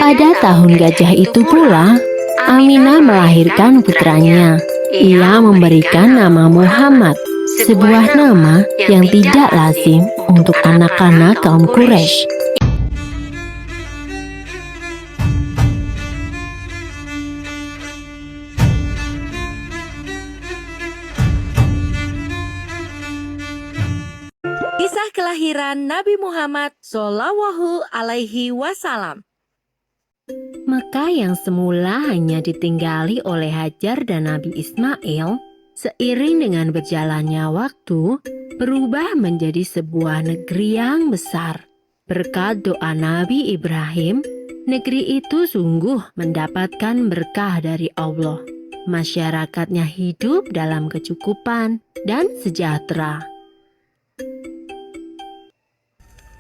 Pada tahun gajah itu pula, Aminah melahirkan putranya. Ia memberikan nama Muhammad, sebuah nama yang tidak lazim untuk anak-anak kaum Quraisy. Kisah kelahiran Nabi Muhammad Shallallahu Alaihi Wasallam. Mekah yang semula hanya ditinggali oleh Hajar dan Nabi Ismail, seiring dengan berjalannya waktu, berubah menjadi sebuah negeri yang besar. Berkat doa Nabi Ibrahim, negeri itu sungguh mendapatkan berkah dari Allah. Masyarakatnya hidup dalam kecukupan dan sejahtera.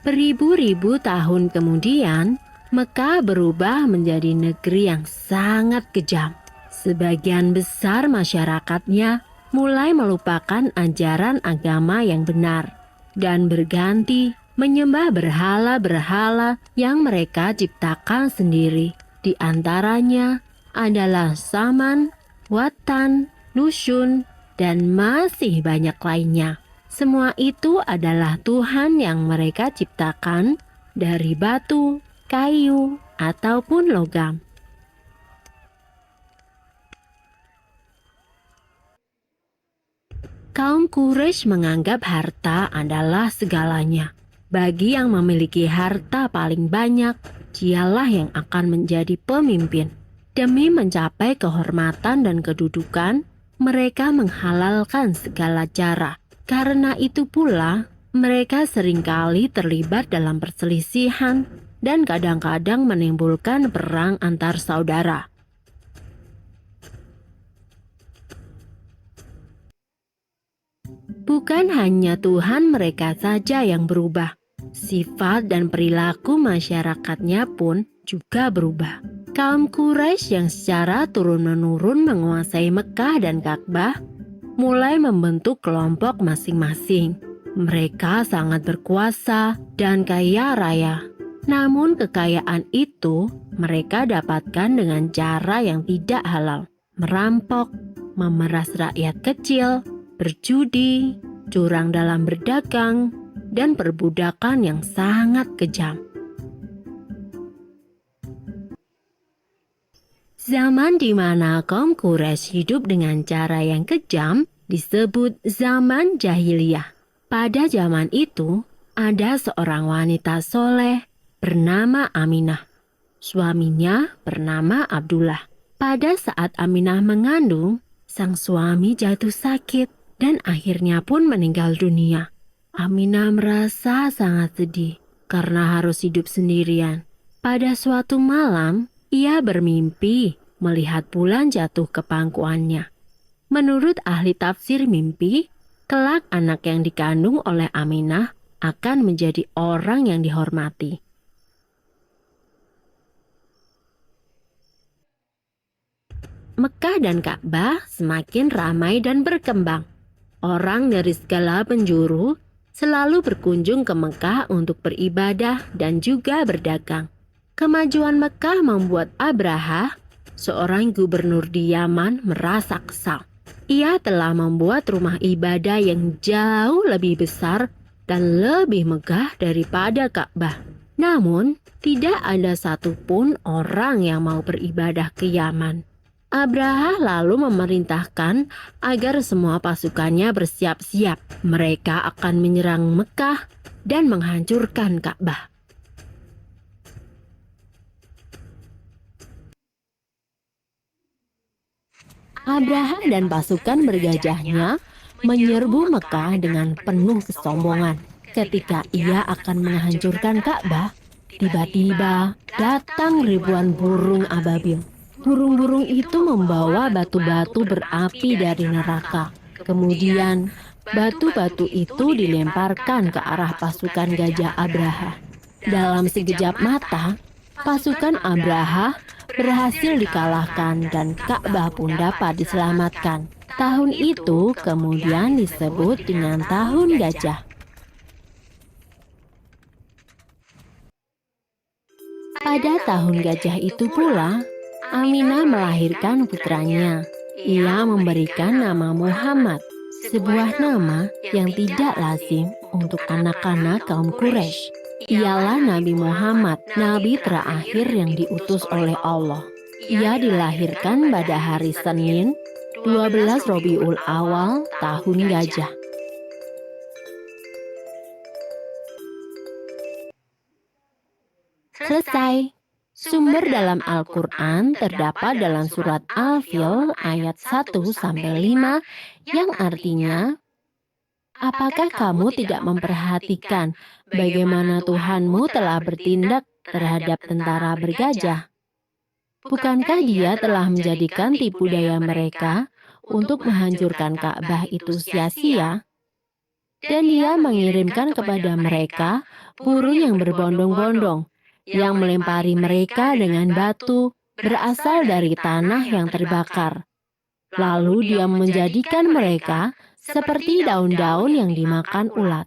Beribu-ribu tahun kemudian, Mekah berubah menjadi negeri yang sangat kejam. Sebagian besar masyarakatnya mulai melupakan ajaran agama yang benar dan berganti menyembah berhala-berhala yang mereka ciptakan sendiri. Di antaranya adalah Saman, Watan, Nusyun, dan masih banyak lainnya. Semua itu adalah Tuhan yang mereka ciptakan dari batu, kayu, ataupun logam. Kaum Quraisy menganggap harta adalah segalanya. Bagi yang memiliki harta paling banyak, dialah yang akan menjadi pemimpin. Demi mencapai kehormatan dan kedudukan, mereka menghalalkan segala cara. Karena itu pula, mereka seringkali terlibat dalam perselisihan dan kadang-kadang menimbulkan perang antar saudara. Bukan hanya Tuhan mereka saja yang berubah, sifat dan perilaku masyarakatnya pun juga berubah. Kaum Quraisy yang secara turun-menurun menguasai Mekah dan Ka'bah mulai membentuk kelompok masing-masing. Mereka sangat berkuasa dan kaya raya. Namun kekayaan itu mereka dapatkan dengan cara yang tidak halal. Merampok, memeras rakyat kecil, berjudi, curang dalam berdagang, dan perbudakan yang sangat kejam. Zaman di mana kaum Quraisy hidup dengan cara yang kejam disebut zaman jahiliyah. Pada zaman itu, ada seorang wanita soleh bernama Aminah. Suaminya bernama Abdullah. Pada saat Aminah mengandung, sang suami jatuh sakit dan akhirnya pun meninggal dunia. Aminah merasa sangat sedih karena harus hidup sendirian. Pada suatu malam, ia bermimpi melihat bulan jatuh ke pangkuannya. Menurut ahli tafsir mimpi, kelak anak yang dikandung oleh Aminah akan menjadi orang yang dihormati. Mekah dan Ka'bah semakin ramai dan berkembang. Orang dari segala penjuru selalu berkunjung ke Mekah untuk beribadah dan juga berdagang. Kemajuan Mekah membuat Abraha, seorang gubernur di Yaman, merasa kesal. Ia telah membuat rumah ibadah yang jauh lebih besar dan lebih megah daripada Ka'bah. Namun, tidak ada satupun orang yang mau beribadah ke Yaman. Abraha lalu memerintahkan agar semua pasukannya bersiap-siap. Mereka akan menyerang Mekah dan menghancurkan Ka'bah. Abraha dan pasukan bergajahnya menyerbu Mekah dengan penuh kesombongan. Ketika ia akan menghancurkan Ka'bah, tiba-tiba datang ribuan burung ababil. Burung-burung itu membawa batu-batu berapi dari neraka. Kemudian, batu-batu itu dilemparkan ke arah pasukan gajah Abraha. Dalam sekejap mata, pasukan Abraha berhasil dikalahkan dan Ka'bah pun dapat diselamatkan. Tahun itu kemudian disebut dengan Tahun Gajah. Pada tahun gajah itu pula, Aminah melahirkan putranya. Ia memberikan nama Muhammad, sebuah nama yang tidak lazim untuk anak-anak kaum Quraisy. Ialah Nabi Muhammad, nabi terakhir yang diutus oleh Allah. Ia dilahirkan pada hari Senin, 12 Rabiul Awal tahun gajah. Selesai. Sumber dalam Al-Quran terdapat dalam surat Al-Fil ayat 1-5 yang artinya, apakah kamu tidak memperhatikan bagaimana Tuhanmu telah bertindak terhadap tentara bergajah? Bukankah Dia telah menjadikan tipu daya mereka untuk menghancurkan Ka'bah itu sia-sia? Dan Dia mengirimkan kepada mereka burung yang berbondong-bondong, yang melempari mereka dengan batu berasal dari tanah yang terbakar. Lalu Dia menjadikan mereka seperti daun-daun yang dimakan ulat.